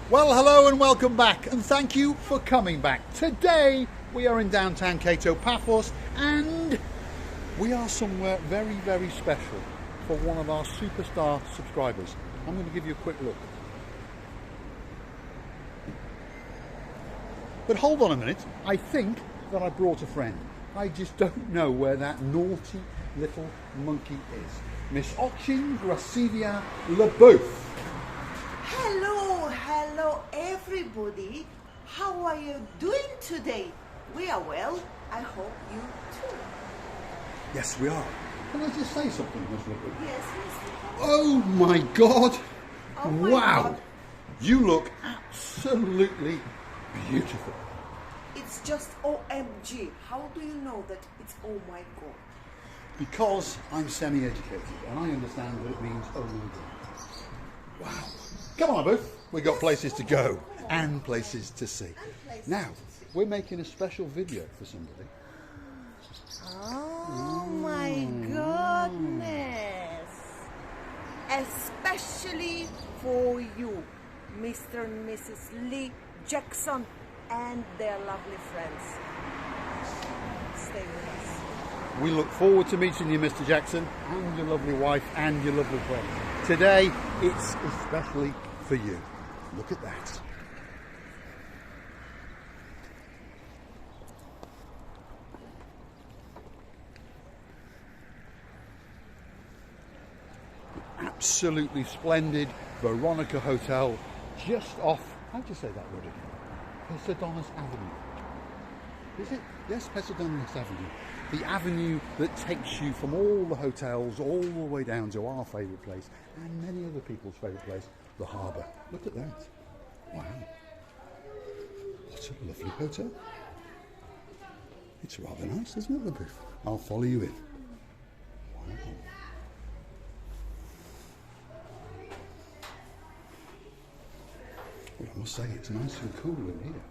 Well, hello and welcome back, and thank you for coming back. Today we are in downtown Kato Paphos, and we are somewhere very, very special for one of our superstar subscribers. I'm going to give you a quick look. But hold on a minute, I think that I brought a friend. I just don't know where that naughty little monkey is. Miss Ochin Gracivia Leboeuf. Hello everybody. How are you doing today? We are well. I hope you too. Yes, we are. Can I just say something, Miss Leboeuf? Yes, Mr. Oh my God! Oh my Wow! God. You look absolutely beautiful. It's just OMG. How do you know that it's oh my God? Because I'm semi-educated and I understand that it means oh my God. Wow. Come on, Leboeuf. We've got places to go and places to see. Now, we're making a special video for somebody. Oh my goodness. Especially for you, Mr. and Mrs. Lee Jackson and their lovely friends. Stay with us. We look forward to meeting you, Mr. Jackson, and your lovely wife and your lovely friends. Today, it's especially for you. Look at that. Absolutely splendid Veronica Hotel, just off, how'd you say that word again? Pesadonis Avenue. Is it? Yes, Pesadonis Avenue. The avenue that takes you from all the hotels all the way down to our favourite place and many other people's favourite place, the harbour. Look at that. Wow. What a lovely hotel. It's rather nice, isn't it, Leboeuf? I'll follow you in. Wow. Well, I must say, it's nice and cool in here.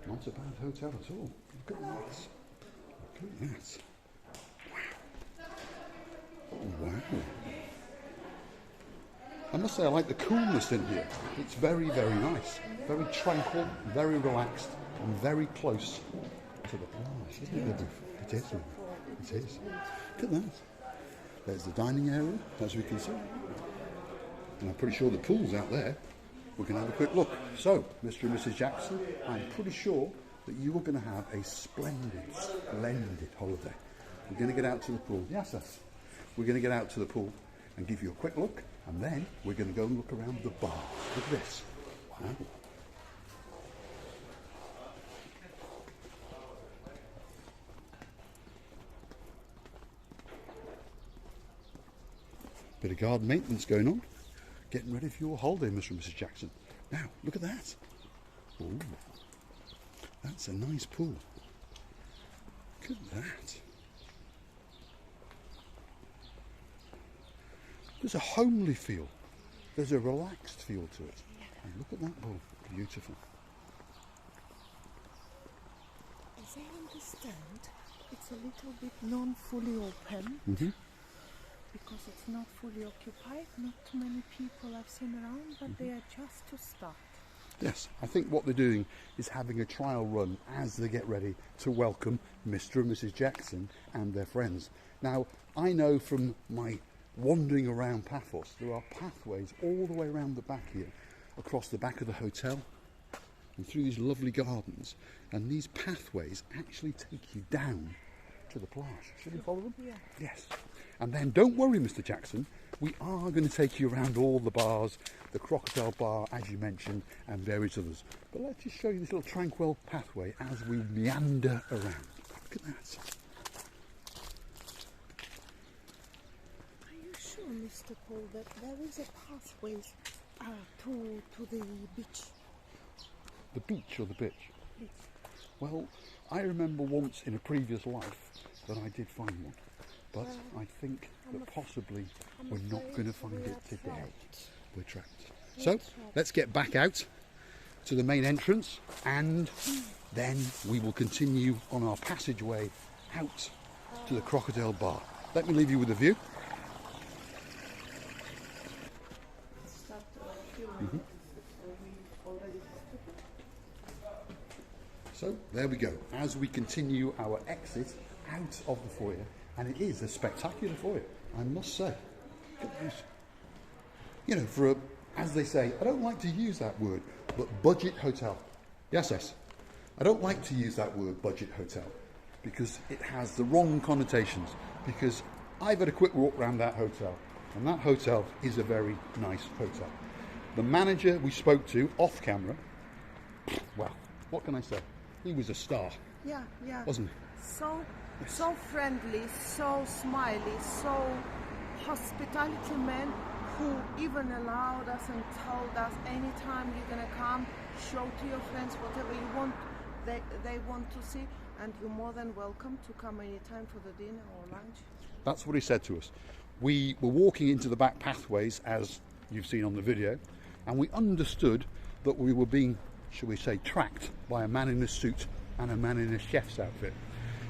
Not a bad hotel at all. Look at that. Look at that. Wow. Wow. I must say, I like the coolness in here. It's very, very nice. Very tranquil, very relaxed, and very close to the plage, isn't it, Leboeuf? It is. It is. Look at that. There's the dining area, as we can see. And I'm pretty sure the pool's out there. We're going to have a quick look. So, Mr. and Mrs. Jackson, I'm pretty sure that you are going to have a splendid holiday. We're going to get out to the pool. Yes, yes. We're going to get out to the pool and give you a quick look, and then we're going to go and look around the bar. Look at this. Wow. Bit of garden maintenance going on. Getting ready for your holiday, Mr. and Mrs. Jackson. Now, look at that. Ooh, that's a nice pool. Look at that. There's a homely feel. There's a relaxed feel to it. And look at that pool. Beautiful. As I understand, it's a little bit non-fully open. Mm-hmm. Because it's not fully occupied, not too many people I've seen around, but they are just to start. Yes, I think what they're doing is having a trial run as they get ready to welcome Mr. and Mrs. Jackson and their friends. Now, I know from my wandering around Paphos, there are pathways all the way around the back here, across the back of the hotel, and through these lovely gardens, and these pathways actually take you down to the plage. Should we follow them? Yeah. Yes. And then don't worry, Mr. Jackson, we are going to take you around all the bars, the Crocodile bar, as you mentioned, and various others. But let's just show you this little tranquil pathway as we meander around. Look at that. Are you sure, Mr. Paul, that there is a pathway to the beach? The beach or the bitch? Beach. Well, I remember once in a previous life that I did find one. But I think that possibly we're not going to find it today. We're trapped. So let's get back out to the main entrance, and then we will continue on our passageway out to the Crocodile bar. Let me leave you with a view. So there we go, as we continue our exit out of the foyer, and it is a spectacular foyer, I must say. You know, for a, as they say, I don't like to use that word, but budget hotel. Yes. I don't like to use that word, budget hotel, because it has the wrong connotations, because I've had a quick walk around that hotel, and that hotel is a very nice hotel. The manager we spoke to off camera, well, what can I say? He was a star. Yeah. Wasn't he? So friendly, so smiley, so hospitality man, who even allowed us and told us anytime you're gonna come, show to your friends whatever you want, they want to see, and you're more than welcome to come anytime for the dinner or lunch. That's what he said to us. We were walking into the back pathways, as you've seen on the video, and we understood that we were being, shall we say, tracked by a man in a suit and a man in a chef's outfit.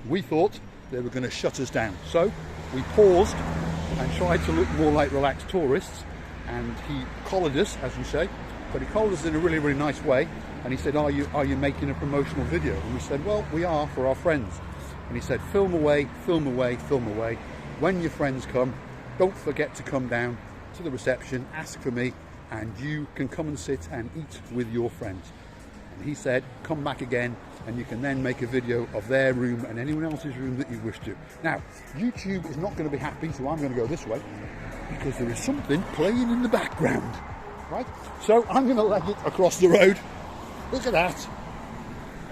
We thought they were going to shut us down, so we paused and tried to look more like relaxed tourists, and he collared us, as we say, but he collared us in a really, really nice way, and he said, are you making a promotional video? And we said, well, we are, for our friends. And he said, film away, film away, film away. When your friends come, don't forget to come down to the reception, ask for me, and you can come and sit and eat with your friends. And he said, come back again, and you can then make a video of their room and anyone else's room that you wish to. Now, YouTube is not going to be happy, so I'm going to go this way, because there is something playing in the background, right? So I'm going to leg it across the road. Look at that.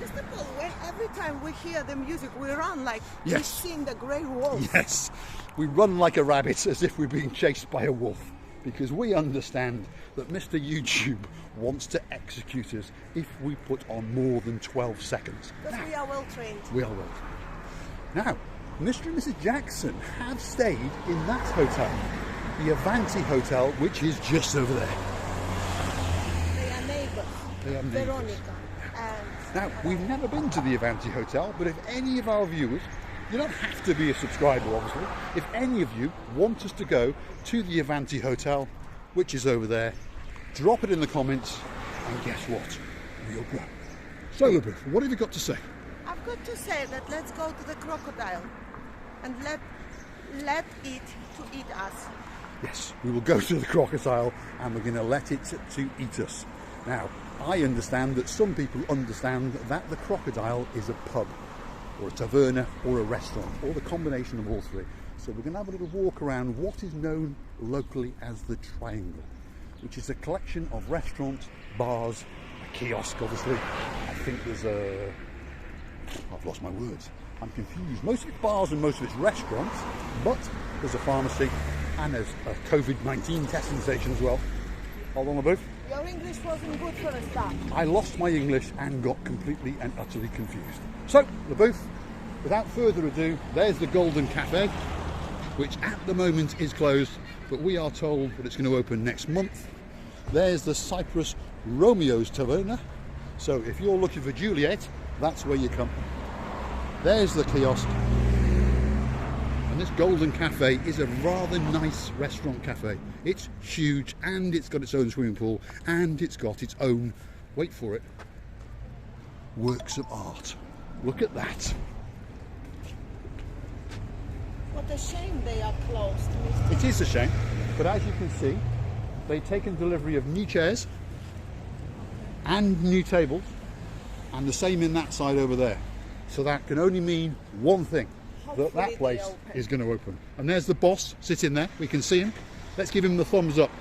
It's the point when every time we hear the music, we run like Yes. we've seen the grey wolf. Yes, we run like a rabbit as if we're being chased by a wolf, because we understand that Mr. YouTube wants to execute us if we put on more than 12 seconds. Because we are well trained. We are well. Now, Mr. and Mrs. Jackson have stayed in that hotel, the Avanti Hotel, which is just over there. They are neighbours. They are neighbours. Veronica and... Now, we've never been to the Avanti Hotel, but if any of our viewers, you don't have to be a subscriber obviously, if any of you want us to go to the Avanti Hotel, which is over there, drop it in the comments, and guess what? We'll go. So, LaBeouf, what have you got to say? I've got to say that let's go to the Crocodile and let it to eat us. Yes, we will go to the Crocodile and we're going to let it to eat us. Now, I understand that some people understand that the Crocodile is a pub, or a taverna, or a restaurant, or the combination of all three. So we're going to have a little walk around what is known locally as the Triangle, which is a collection of restaurants, bars, a kiosk obviously. I think there's a... I've lost my words. I'm confused. Most of it's bars and most of it's restaurants, but there's a pharmacy and there's a COVID-19 testing station as well. Hold on, LaBeouf. Your English wasn't good for a start. I lost my English and got completely and utterly confused. So, LaBeouf, without further ado, there's the Golden Cafe, which at the moment is closed, but we are told that it's going to open next month. There's the Cyprus Romeo's Taverna, so if you're looking for Juliet, that's where you come. There's the kiosk, and this Golden Cafe is a rather nice restaurant cafe. It's huge, and it's got its own swimming pool, and it's got its own, wait for it, works of art. Look at that. What a shame they are closed, Mr. It is a shame, but as you can see, they've taken delivery of new chairs and new tables, and the same in that side over there. So that can only mean one thing, that Hopefully place they open. is going to open. And there's the boss sitting there, we can see him. Let's give him the thumbs up.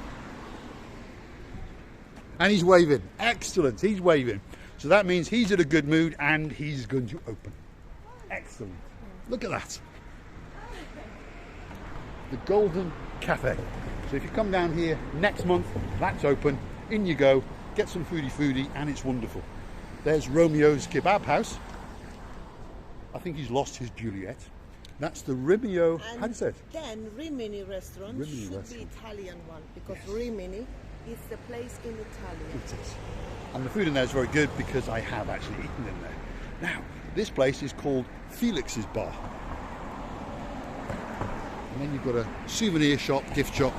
And he's waving, excellent, he's waving. So that means he's in a good mood and he's going to open. Excellent, look at that. The Golden Cafe. So if you come down here next month, that's open, in you go, get some foodie, and it's wonderful. There's Romeo's Kebab House. I think he's lost his Juliet. That's the Rimini, how do you say it? Then Rimini restaurant Rimini should restaurant. be Italian one, because Yes. Rimini is the place in Italy. It is. And the food in there is very good because I have actually eaten in there. Now, this place is called Felix's Bar. And then you've got a souvenir shop, gift shop.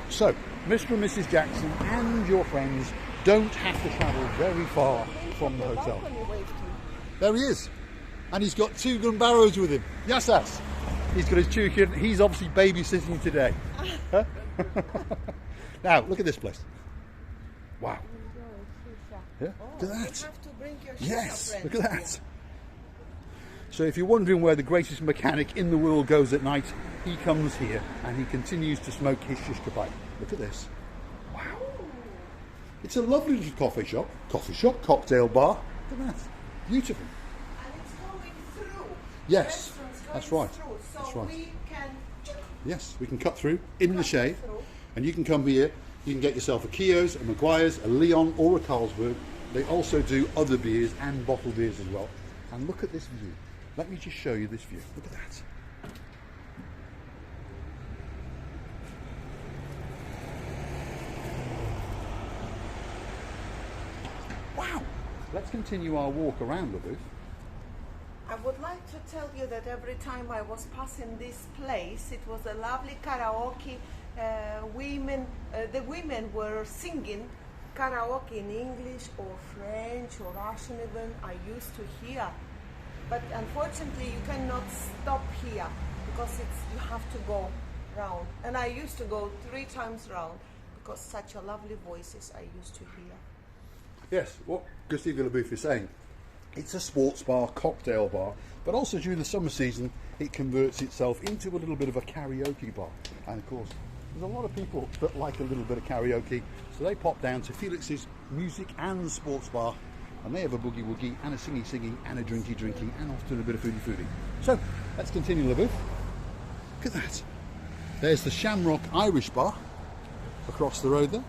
So, Mr. and Mrs. Jackson and your friends don't have to travel very far from the hotel. Balcony wave to. There he is. And he's got 2 gun barrows with him. Yes, yes. He's got his 2 kids. He's obviously babysitting today. Huh? Now, look at this place. Wow. Yeah, look at that. You have to bring your Yes, friends look at that. here. So if you're wondering where the greatest mechanic in the world goes at night, he comes here and he continues to smoke his shish kebab. Look at this. Wow. It's a lovely little coffee shop, cocktail bar. Look at that. Beautiful. And it's going through. Yes, Restaurant's that's going right. through, so That's right. we can Yes, we can cut through in the shade, through. and you can come here. You can get yourself a Keogh's, a Maguire's, a Leon, or a Carlsberg. They also do other beers and bottled beers as well. And look at this view. Let me just show you this view. Look at that. Wow. Let's continue our walk around the booth. I would like to tell you that every time I was passing this place, it was a lovely karaoke. The women were singing karaoke in English or French or Russian even. I used to hear, but unfortunately you cannot stop here because you have to go round. And I used to go 3 times round because such a lovely voices I used to hear. Yes, what Gustave Villeboeuf is saying, it's a sports bar, cocktail bar, but also during the summer season it converts itself into a little bit of a karaoke bar. And of course, there's a lot of people that like a little bit of karaoke, so they pop down to Felix's Music and Sports Bar, and they have a boogie woogie and a singy singing and a drinky drinking and often a bit of foodie foodie. So let's continue the booth. Look at that. There's the Shamrock Irish Bar across the road there.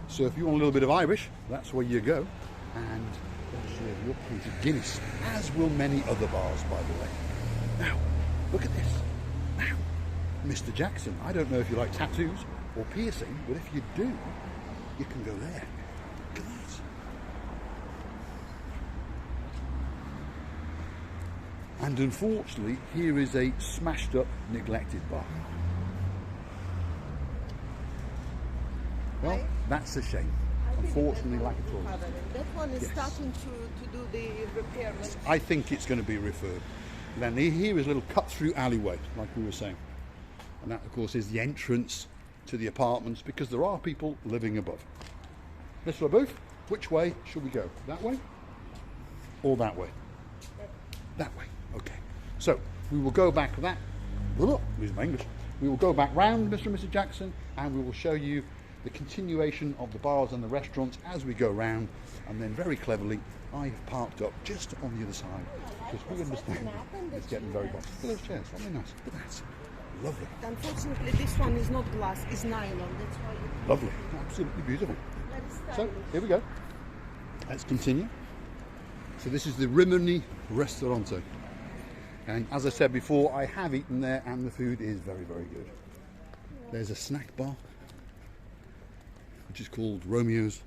So if you want a little bit of Irish, that's where you go. And they'll serve you a pint of Guinness, as will many other bars, by the way. Now, look at this. Now, Mr. Jackson, I don't know if you like tattoos or piercing, but if you do, you can go there. Look at that. And unfortunately, here is a smashed up, neglected bar. Well, that's a shame. Unfortunately, like a tourist. That one is Yes. starting to do the repair. I think it's going to be refurbed. Then here is a little cut-through alleyway, like we were saying. And that, of course, is the entrance to the apartments because there are people living above. Mr. LaBeouf, which way should we go? That way? Or that way? That way. Okay. So, we will go back that. Lose my English. We will go back round, Mr. and Mrs. Jackson, and we will show you the continuation of the bars and the restaurants as we go round, and then very cleverly I have parked up just on the other side because we understand it's getting very hot. Look at those chairs, aren't they nice? Look at that. Lovely. Unfortunately, this one is not glass, it's nylon. That's why you Lovely. Absolutely beautiful. very So stylish. here we go. Let's continue. So this is the Rimini Ristorante. And as I said before, I have eaten there and the food is very, very good. There's a snack bar, which is called Romeo's.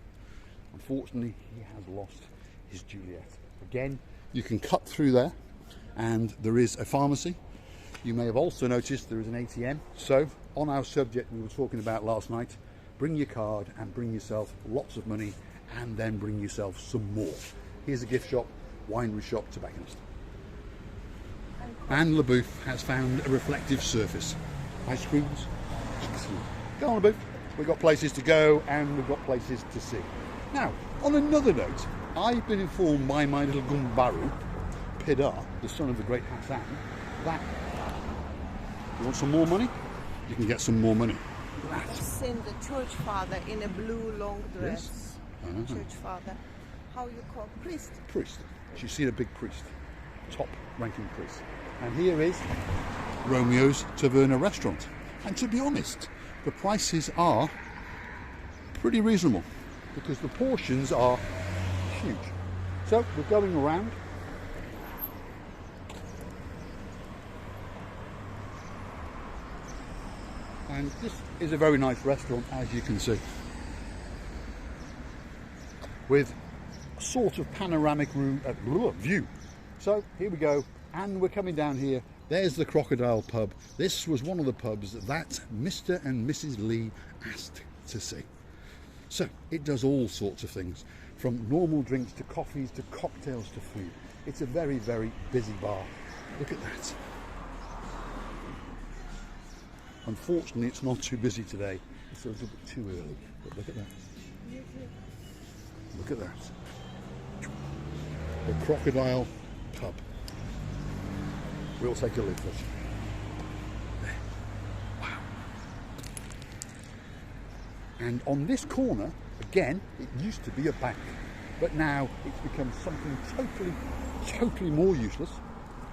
Unfortunately, he has lost his Juliet. Again, you can cut through there, and there is a pharmacy. You may have also noticed there is an ATM. So, on our subject we were talking about last night, bring your card and bring yourself lots of money, and then bring yourself some more. Here's a gift shop, winery shop, tobacconist. And LaBeouf has found a reflective surface. Ice creams, excellent. Go on, LaBeouf. We've got places to go and we've got places to see. Now, on another note, I've been informed by my little Gumbaru, Pidar, the son of the great Hassan, that you want some more money? You can get some more money. I've seen the church father in a blue long dress. Yes. Church father. How you call priest? Priest. She's seen a big priest, top ranking priest. And here is Romeo's Taverna restaurant. And to be honest, the prices are pretty reasonable because the portions are huge. So we're going around. And this is a very nice restaurant, as you can see, with a sort of panoramic view. So here we go, and we're coming down here. There's the Crocodile pub. This was one of the pubs that Mr. and Mrs. Lee asked to see. So it does all sorts of things, from normal drinks to coffees to cocktails to food. it's a very, very busy bar. Look at that. Unfortunately, it's not too busy today. It's a little bit too early, but look at that. Look at that. The Crocodile pub. We'll take a look first. There. Wow. And on this corner, again, it used to be a bank, but now it's become something totally more useless.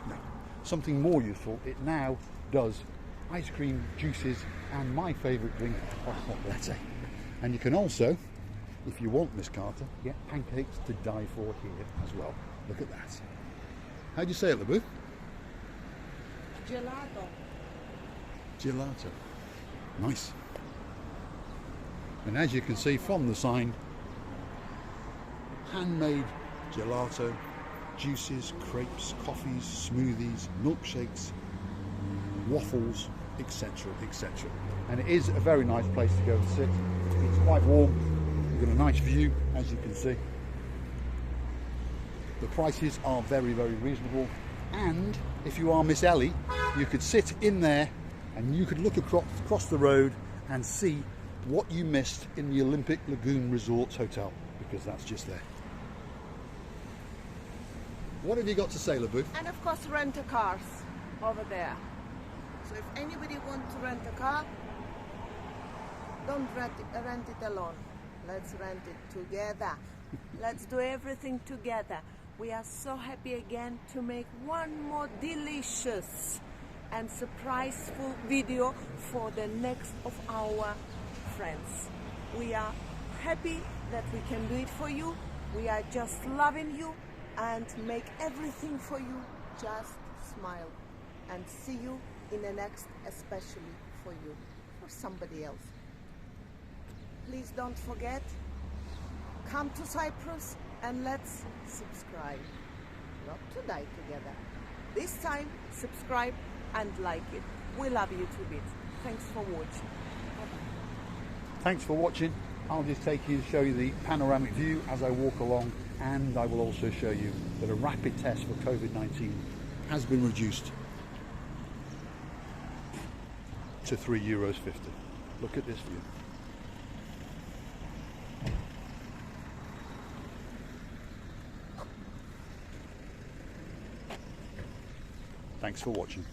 No, something more useful. It now does ice cream, juices, and my favourite drink, a hot latte. And you can also, if you want, Miss Carter, get pancakes to die for here as well. Look at that. How do you say it, LeBoo? Gelato. Gelato. Nice. And as you can see from the sign, handmade gelato, juices, crepes, coffees, smoothies, milkshakes, waffles, etc, etc. And it is a very nice place to go and sit. It's quite warm. You've got a nice view, as you can see. The prices are very, very reasonable. And if you are Miss Ellie, you could sit in there and you could look across the road and see what you missed in the Olympic Lagoon Resorts Hotel, because that's just there. What have you got to say, LeBoo? And of course, rent a cars over there. So if anybody wants to rent a car, don't rent it alone. Let's rent it together. Let's do everything together. We are so happy again to make one more delicious and surpriseful video for the next of our friends. We are happy that we can do it for you. We are just loving you and make everything for you. Just smile and see you in the next, especially for you, for somebody else. Please don't forget, come to Cyprus and let's subscribe. Not to die together. This time, subscribe and like it. We love you to bits. Thanks for watching. Bye-bye. Thanks for watching. I'll just take you to show you the panoramic view as I walk along, and I will also show you that a rapid test for COVID-19 has been reduced to €3.50. Look at this view. Thanks for watching.